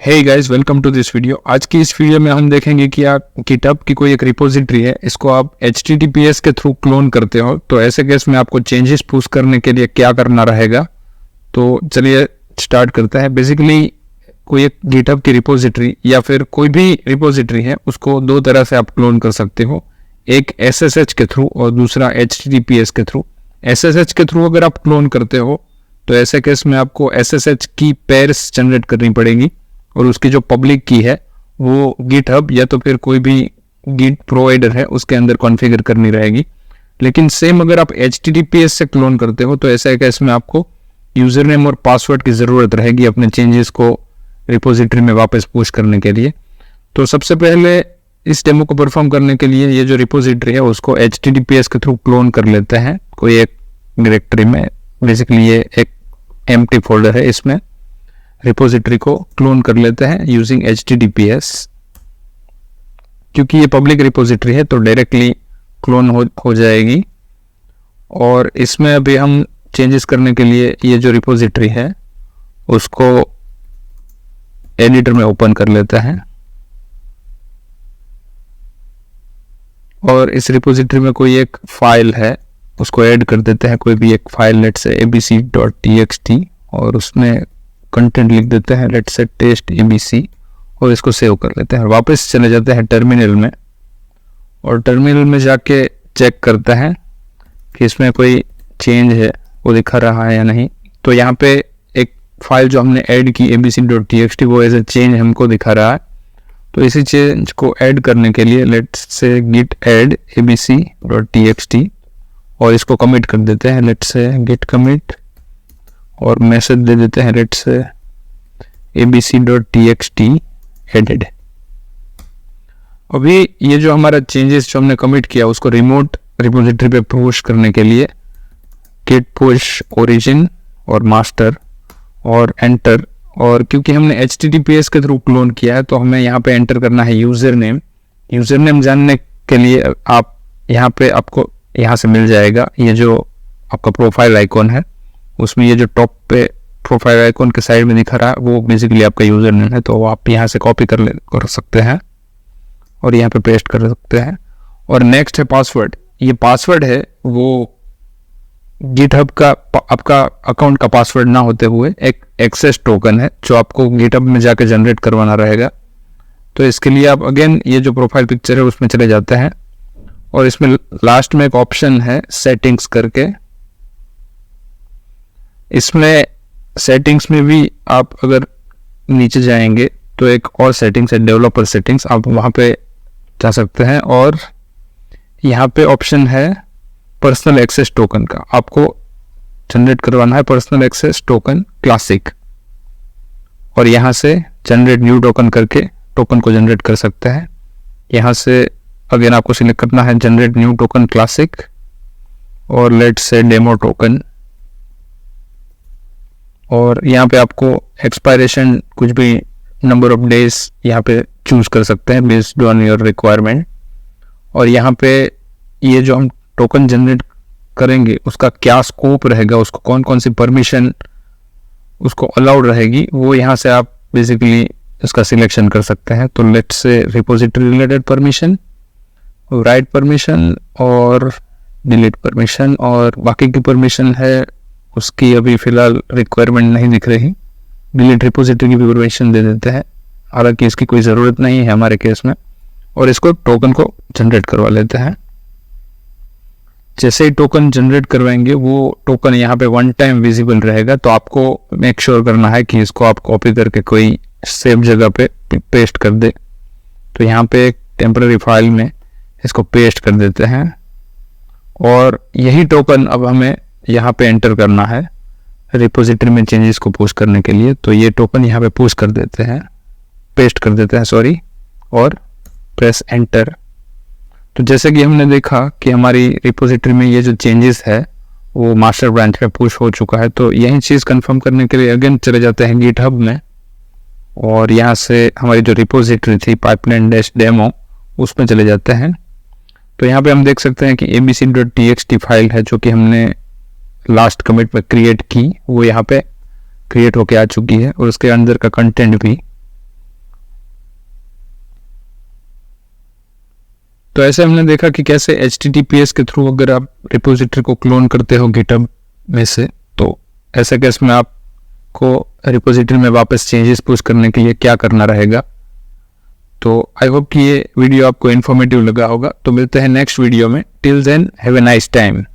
Hey guys, welcome to this video. आज की इस वीडियो में हम देखेंगे कि आप गिटहब की कोई एक रिपोजिटरी है, इसको आप HTTPS के थ्रू क्लोन करते हो, तो ऐसे केस में आपको चेंजेस पुश करने के लिए क्या करना रहेगा। तो चलिए स्टार्ट करते हैं। बेसिकली कोई एक गिटहब की रिपोजिटरी या फिर कोई भी रिपोजिटरी है, उसको दो तरह से आप क्लोन कर सकते हो, एक SSH के थ्रू और दूसरा HTTPS के थ्रू। SSH के थ्रू अगर आप क्लोन करते हो तो ऐसे केस में आपको SSH की पेयर्स जनरेट करनी पड़ेगी और उसकी जो पब्लिक की है वो गिटहब या तो फिर कोई भी गिट प्रोवाइडर है उसके अंदर कॉन्फ़िगर करनी रहेगी। लेकिन सेम अगर आप HTTPS से क्लोन करते हो तो ऐसा केस में आपको यूजर नेम और पासवर्ड की ज़रूरत रहेगी अपने चेंजेस को रिपोजिटरी में वापस पुश करने के लिए। तो सबसे पहले इस डेमो को परफॉर्म करने के लिए ये जो रिपोजिटरी है उसको HTTPS के थ्रू क्लोन कर लेते हैं कोई एक डायरेक्टरी में। बेसिकली ये एक एम्प्टी फोल्डर है, इसमें रिपोजिटरी को क्लोन कर लेते हैं यूजिंग HTTPS। क्योंकि ये पब्लिक रिपोजिटरी है तो डायरेक्टली क्लोन हो जाएगी। और इसमें अभी हम चेंजेस करने के लिए ये जो रिपोजिटरी है उसको एडिटर में ओपन कर लेते हैं और इस रिपोजिटरी में कोई एक फाइल है उसको ऐड कर देते हैं, कोई भी एक फाइल, लेट्स से abc.txt, और उसमें कंटेंट लिख देते हैं लेट्स से टेस्ट abc और इसको सेव कर लेते हैं। वापस चले जाते हैं टर्मिनल में और टर्मिनल में जाके चेक करते हैं कि इसमें कोई चेंज है वो दिखा रहा है या नहीं। तो यहाँ पे एक फाइल जो हमने ऐड की abc.txt वो एज ए चेंज हमको दिखा रहा है। तो इसी चेंज को ऐड करने के लिए let's say git add abc.txt और इसको कमिट कर देते हैं, लेट्स से git commit, और मैसेज दे देते हैं लेट्स से abc.txt added। अभी ये जो हमारा चेंजेस जो हमने कमिट किया उसको रिमोट रिपोजिटरी पे पुश करने के लिए git push origin और मास्टर और एंटर। और क्योंकि हमने HTTPS के थ्रू क्लोन किया है तो हमें यहाँ पे एंटर करना है यूजर नेम। यूजर नेम जानने के लिए आप यहाँ पे आपको यहाँ से मिल जाएगा ये जो आपका प्रोफाइल आइकॉन है, उसमें ये जो टॉप पे प्रोफाइल आइकॉन के साइड में दिखा रहा है वो बेसिकली आपका यूजर नेम है। तो आप यहाँ से कॉपी कर सकते हैं और यहाँ पे पेस्ट कर सकते हैं। और नेक्स्ट है पासवर्ड। ये पासवर्ड है वो गिटहब का आपका अकाउंट का पासवर्ड ना होते हुए एक एक्सेस टोकन है जो आपको गिटहब में जाके जनरेट करवाना रहेगा। तो इसके लिए आप अगेन ये जो प्रोफाइल पिक्चर है उसमें चले जाते हैं और इसमें लास्ट में एक ऑप्शन है सेटिंग्स करके। इसमें सेटिंग्स में भी आप अगर नीचे जाएंगे तो एक और सेटिंग्स है डेवलपर सेटिंग्स, आप वहाँ पे जा सकते हैं और यहाँ पे ऑप्शन है पर्सनल एक्सेस टोकन का। आपको जनरेट करवाना है पर्सनल एक्सेस टोकन क्लासिक और यहाँ से जनरेट न्यू टोकन करके टोकन को जनरेट कर सकते हैं। यहाँ से अगेन आपको सिलेक्ट करना है जनरेट न्यू टोकन क्लासिक और लेट्स से डेमो टोकन, और यहाँ पे आपको एक्सपायरेशन कुछ भी नंबर ऑफ डेज यहाँ पे चूज कर सकते हैं बेस्ड ऑन योर रिक्वायरमेंट। और यहाँ पे ये जो हम टोकन जनरेट करेंगे उसका क्या स्कोप रहेगा, उसको कौन कौन सी परमिशन उसको अलाउड रहेगी, वो यहाँ से आप बेसिकली इसका सिलेक्शन कर सकते हैं। तो let's say repository related permission, write permission और डिलीट परमिशन, और बाकी की परमिशन है उसकी अभी फिलहाल रिक्वायरमेंट नहीं दिख रही। डिलीट रिपोजिटरी की भी परमिशन दे देते हैं, हालांकि इसकी कोई ज़रूरत नहीं है हमारे केस में। और इसको टोकन को जनरेट करवा लेते हैं। जैसे ही टोकन जनरेट करवाएंगे वो टोकन यहाँ पे वन टाइम विजिबल रहेगा, तो आपको मेक श्योर करना है कि इसको आप कॉपी करके कोई सेफ जगह पे पेस्ट कर दे। तो यहाँ पे एक टेम्पररी फाइल में इसको पेस्ट कर देते हैं और यही टोकन अब हमें यहाँ पे एंटर करना है रिपोजिटरी में चेंजेस को पुश करने के लिए। तो ये टोकन यहाँ पे पुश कर देते हैं, पेस्ट कर देते हैं सॉरी, और प्रेस एंटर। तो जैसे कि हमने देखा कि हमारी रिपोजिटरी में ये जो चेंजेस है वो मास्टर ब्रांच पे पुश हो चुका है। तो यही चीज़ कंफर्म करने के लिए अगेन चले जाते हैं गिटहब में और यहाँ से हमारी जो रिपोजिटरी थी pipeline-demo उसमें चले जाते हैं। तो यहाँ पे हम देख सकते हैं कि abc.txt फाइल है जो कि हमने लास्ट कमिट में क्रिएट की, वो यहाँ पे क्रिएट होके आ चुकी है और उसके अंदर का कंटेंट भी तो ऐसे हमने देखा कि कैसे HTTPS के थ्रू अगर आप रिपोजिटरी को क्लोन करते हो गिटहब में से, तो ऐसे केस में आपको रिपोजिटरी में वापस चेंजेस पुश करने के लिए क्या करना रहेगा। तो आई होप कि ये वीडियो आपको इन्फॉर्मेटिव लगा होगा। तो मिलते हैं नेक्स्ट वीडियो में। Till then have a nice time.